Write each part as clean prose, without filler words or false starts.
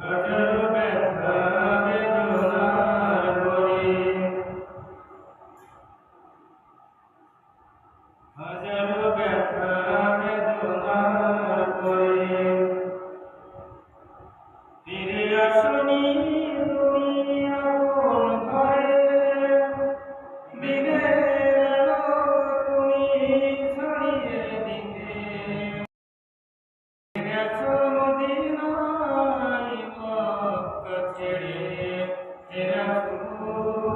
হাজারো ব্যথা বেদনার পরে, হাজারো ব্যথা বেদনার পরে ফিরে আসনি তুমি আপন ঘরে, দিনের আলো তুমি ছড়িয়ে দিতে গেছো মদিনায় মক্কা ছেড়ে। হে রাসূল,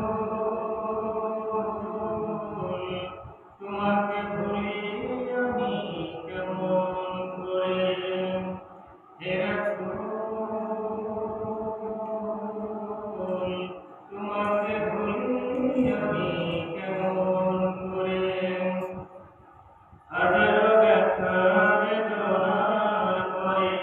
তোমাকে ভুলি আমি কেমন করে। হে রাসূল, তোমাকে ভুলি আমি কেমন করে। হাজারো ব্যথা বেদনার পরে